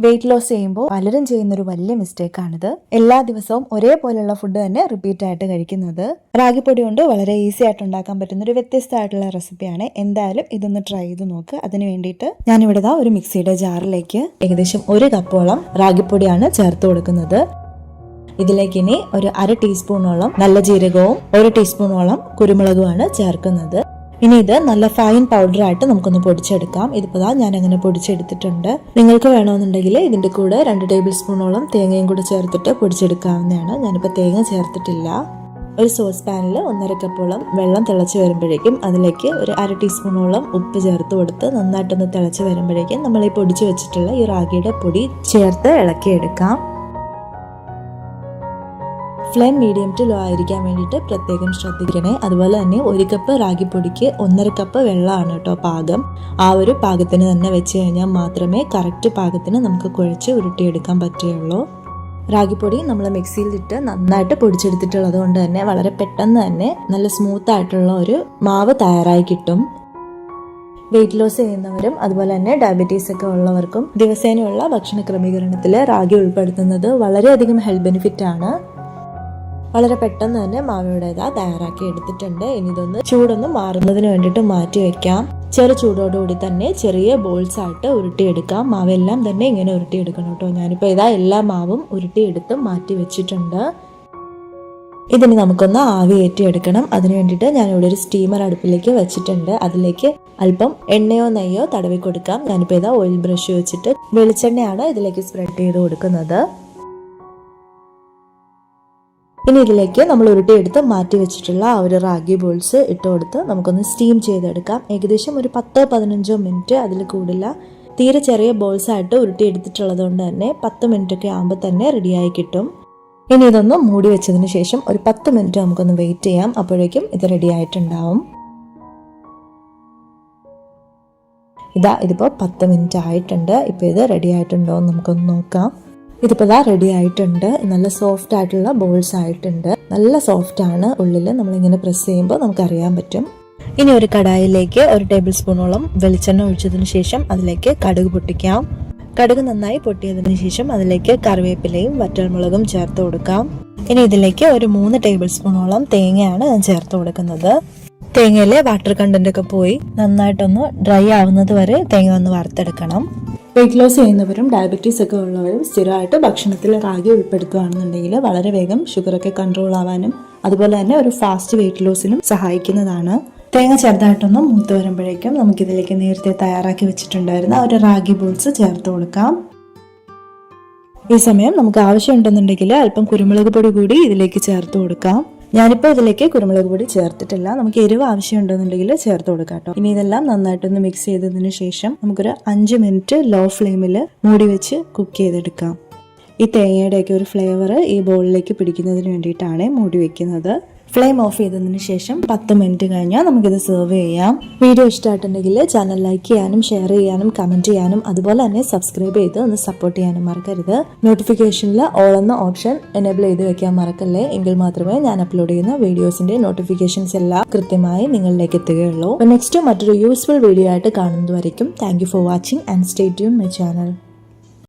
Weight loss ചെയ്യുമ്പോൾ പലരും ചെയ്യുന്നൊരു വലിയ മിസ്റ്റേക്കാണിത്. എല്ലാ ദിവസവും ഒരേപോലെയുള്ള ഫുഡ് തന്നെ റിപ്പീറ്റ് ആയിട്ട് കഴിക്കുന്നത്. റാഗിപ്പൊടി കൊണ്ട് വളരെ ഈസി ആയിട്ട് ഉണ്ടാക്കാൻ പറ്റുന്ന ഒരു വ്യത്യസ്തമായിട്ടുള്ള റെസിപ്പിയാണ്. എന്തായാലും ഇതൊന്ന് ട്രൈ ചെയ്ത് നോക്ക്. അതിന് വേണ്ടിയിട്ട് ഞാനിവിടെ ഒരു മിക്സിയുടെ ജാറിലേക്ക് ഏകദേശം 1 കപ്പോളം റാഗിപ്പൊടിയാണ് ചേർത്ത് കൊടുക്കുന്നത്. ഇതിലേക്ക് ഇനി ഒരു 1/2 ടീസ്പൂണോളം നല്ല ജീരകവും 1 ടീസ്പൂണോളം കുരുമുളകുമാണ് ചേർക്കുന്നത്. ഇനി ഇത് നല്ല ഫൈൻ പൗഡർ ആയിട്ട് നമുക്കൊന്ന് പൊടിച്ചെടുക്കാം. ഇതിപ്പോൾ ഞാൻ അങ്ങനെ പൊടിച്ചെടുത്തിട്ടുണ്ട്. നിങ്ങൾക്ക് വേണമെന്നുണ്ടെങ്കിൽ ഇതിന്റെ കൂടെ 2 ടേബിൾ സ്പൂണോളം തേങ്ങയും കൂടെ ചേർത്തിട്ട് പൊടിച്ചെടുക്കാവുന്നതാണ്. ഞാനിപ്പോൾ തേങ്ങ ചേർത്തിട്ടില്ല. ഒരു സോസ് പാനിൽ 1.5 കപ്പോളം വെള്ളം തിളച്ച് വരുമ്പോഴേക്കും അതിലേക്ക് ഒരു 1/2 ടീസ്പൂണോളം ഉപ്പ് ചേർത്ത് കൊടുത്ത് നന്നായിട്ടൊന്ന് തിളച്ച് വരുമ്പോഴേക്കും നമ്മൾ ഈ പൊടിച്ച് വെച്ചിട്ടുള്ള ഈ റാഗിയുടെ പൊടി ചേർത്ത് ഇളക്കിയെടുക്കാം. ഫ്ലെയിം മീഡിയം ടു ലോ ആയിരിക്കാൻ വേണ്ടിയിട്ട് പ്രത്യേകം ശ്രദ്ധിക്കണേ. അതുപോലെ തന്നെ 1 കപ്പ് റാഗിപ്പൊടിക്ക് 1.5 കപ്പ് വെള്ളമാണ് കേട്ടോ പാകം. ആ ഒരു പാകത്തിന് തന്നെ വെച്ച് കഴിഞ്ഞാൽ മാത്രമേ കറക്റ്റ് പാകത്തിന് നമുക്ക് കുഴച്ച് ഉരുട്ടിയെടുക്കാൻ പറ്റുകയുള്ളൂ. റാഗിപ്പൊടി നമ്മൾ മിക്സിയിലിട്ട് നന്നായിട്ട് പൊടിച്ചെടുത്തിട്ടുള്ളത് കൊണ്ട് തന്നെ വളരെ പെട്ടെന്ന് തന്നെ നല്ല സ്മൂത്ത് ആയിട്ടുള്ള ഒരു മാവ് തയ്യാറായി കിട്ടും. വെയിറ്റ് ലോസ് ചെയ്യുന്നവരും അതുപോലെ തന്നെ ഡയബറ്റീസ് ഒക്കെ ഉള്ളവർക്കും ദിവസേനയുള്ള ഭക്ഷണ ക്രമീകരണത്തിൽ റാഗി ഉൾപ്പെടുത്തുന്നത് വളരെയധികം ഹെൽത്ത് ബെനിഫിറ്റ് ആണ്. വളരെ പെട്ടെന്ന് തന്നെ മാവയുടെ തയ്യാറാക്കി എടുത്തിട്ടുണ്ട്. ഇനി ഇതൊന്ന് ചൂടൊന്ന് മാറുന്നതിന് വേണ്ടിയിട്ട് മാറ്റി വെക്കാം. ചെറു ചൂടോടുകൂടി തന്നെ ചെറിയ ബോൾസ് ആയിട്ട് ഉരുട്ടിയെടുക്കാം. മാവെല്ലാം തന്നെ ഇങ്ങനെ ഉരുട്ടിയെടുക്കണം കേട്ടോ. ഞാനിപ്പോൾ എല്ലാ മാവും ഉരുട്ടിയെടുത്ത് മാറ്റി വെച്ചിട്ടുണ്ട്. ഇതിന് നമുക്കൊന്ന് ആവി കയറ്റിയെടുക്കണം. അതിന് വേണ്ടിയിട്ട് ഞാനിവിടെ ഒരു സ്റ്റീമർ അടുപ്പിലേക്ക് വെച്ചിട്ടുണ്ട്. അതിലേക്ക് അല്പം എണ്ണയോ നെയ്യോ തടവി കൊടുക്കാം. ഞാനിപ്പോൾ ഓയിൽ ബ്രഷ് വെച്ചിട്ട് വെളിച്ചെണ്ണയാണ് ഇതിലേക്ക് സ്പ്രെഡ് ചെയ്ത് കൊടുക്കുന്നത്. ഇനി ഇതിലേക്ക് നമ്മൾ ഉരുട്ടിയെടുത്ത് മാറ്റി വെച്ചിട്ടുള്ള ആ ഒരു റാഗി ബോൾസ് ഇട്ട് കൊടുത്ത് നമുക്കൊന്ന് സ്റ്റീം ചെയ്തെടുക്കാം. ഏകദേശം ഒരു 10-15 മിനിറ്റ് അതിൽ കൂടില്ല. തീരെ ചെറിയ ബോൾസ് ആയിട്ട് ഉരുട്ടിയെടുത്തിട്ടുള്ളത് കൊണ്ട് തന്നെ 10 മിനിറ്റ് ഒക്കെ ആകുമ്പോൾ തന്നെ റെഡിയായി കിട്ടും. ഇനി ഇതൊന്ന് മൂടി വെച്ചതിന് ശേഷം ഒരു 10 മിനിറ്റ് നമുക്കൊന്ന് വെയിറ്റ് ചെയ്യാം. അപ്പോഴേക്കും ഇത് റെഡി ആയിട്ടുണ്ടാവും. ഇതിപ്പോൾ 10 മിനിറ്റ് ആയിട്ടുണ്ട്. ഇപ്പോൾ ഇത് റെഡി ആയിട്ടുണ്ടോ എന്ന് നമുക്കൊന്ന് നോക്കാം. ഇതിപ്പോൾ റെഡി ആയിട്ടുണ്ട്. നല്ല സോഫ്റ്റ് ആയിട്ടുള്ള ബോൾസ് ആയിട്ടുണ്ട്. നല്ല സോഫ്റ്റ് ആണ് ഉള്ളിൽ. നമ്മളിങ്ങനെ പ്രസ് ചെയ്യുമ്പോൾ നമുക്കറിയാൻ പറ്റും. ഇനി ഒരു കടായിലേക്ക് 1 ടേബിൾ സ്പൂണോളം വെളിച്ചെണ്ണ ഒഴിച്ചതിന് ശേഷം അതിലേക്ക് കടുക് പൊട്ടിക്കാം. കടുക് നന്നായി പൊട്ടിയതിന് ശേഷം അതിലേക്ക് കറിവേപ്പിലയും വറ്റൽമുളകും ചേർത്ത് കൊടുക്കാം. ഇനി ഇതിലേക്ക് ഒരു 3 ടേബിൾ സ്പൂണോളം തേങ്ങയാണ് ഞാൻ ചേർത്ത് കൊടുക്കുന്നത്. തേങ്ങയിലെ വാട്ടർ കണ്ടന്റ് ഒക്കെ പോയി നന്നായിട്ടൊന്ന് ഡ്രൈ ആവുന്നത് വരെ തേങ്ങ ഒന്ന് വറുത്തെടുക്കണം. വെയിറ്റ് ലോസ് ചെയ്യുന്നവരും ഡയബറ്റീസ് ഒക്കെ ഉള്ളവരും സ്ഥിരമായിട്ട് ഭക്ഷണത്തിൽ റാഗി ഉൾപ്പെടുത്തുകയാണെന്നുണ്ടെങ്കിൽ വളരെ വേഗം ഷുഗറൊക്കെ കൺട്രോൾ ആവാനും അതുപോലെ തന്നെ ഒരു ഫാസ്റ്റ് വെയിറ്റ് ലോസിനും സഹായിക്കുന്നതാണ്. തേങ്ങ ചെറുതായിട്ടൊന്ന് മൂത്ത് വരുമ്പോഴേക്കും നമുക്കിതിലേക്ക് നേരത്തെ തയ്യാറാക്കി വെച്ചിട്ടുണ്ടായിരുന്ന ഒരു റാഗി ബോൾസ് ചേർത്ത് കൊടുക്കാം. ഈ സമയം നമുക്ക് ആവശ്യമുണ്ടെന്നുണ്ടെങ്കിൽ അല്പം കുരുമുളക് പൊടി കൂടി ഇതിലേക്ക് ചേർത്ത് കൊടുക്കാം. ഞാനിപ്പോൾ ഇതിലേക്ക് കുരുമുളക് പൊടി ചേർത്തിട്ടില്ല. നമുക്ക് എരിവ് ആവശ്യമുണ്ടെന്നുണ്ടെങ്കിൽ ചേർത്ത് കൊടുക്കാം കേട്ടോ. ഇനി ഇതെല്ലാം നന്നായിട്ടൊന്ന് മിക്സ് ചെയ്തതിന് ശേഷം നമുക്കൊരു 5 മിനിറ്റ് ലോ ഫ്ലെയിമിൽ മൂടി വെച്ച് കുക്ക് ചെയ്തെടുക്കാം. ഈ തേങ്ങയുടെയൊക്കെ ഒരു ഫ്ലേവർ ഈ ബോളിലേക്ക് പിടിക്കുന്നതിന് വേണ്ടിയിട്ടാണ് മൂടി വെക്കുന്നത്. ഫ്ലെയിം ഓഫ് ചെയ്തതിന് ശേഷം 10 മിനിറ്റ് കഴിഞ്ഞാൽ നമുക്കിത് സെർവ് ചെയ്യാം. വീഡിയോ ഇഷ്ടമായിട്ടുണ്ടെങ്കിൽ ചാനൽ ലൈക്ക് ചെയ്യാനും ഷെയർ ചെയ്യാനും കമന്റ് ചെയ്യാനും അതുപോലെ തന്നെ സബ്സ്ക്രൈബ് ചെയ്ത് ഒന്ന് സപ്പോർട്ട് ചെയ്യാനും മറക്കരുത്. നോട്ടിഫിക്കേഷനിൽ ഓൾ എന്ന ഓപ്ഷൻ എനേബിൾ ചെയ്ത് വെക്കാൻ മറക്കല്ലേ. എങ്കിൽ മാത്രമേ ഞാൻ അപ്ലോഡ് ചെയ്യുന്ന വീഡിയോസിന്റെ നോട്ടിഫിക്കേഷൻസ് എല്ലാം കൃത്യമായി നിങ്ങളിലേക്ക് എത്തുകയുള്ളൂ. നെക്സ്റ്റ് മറ്റൊരു യൂസ്ഫുൾ വീഡിയോ ആയിട്ട് കാണുന്നതുവരേക്കും thank you for watching and stay tune my channel.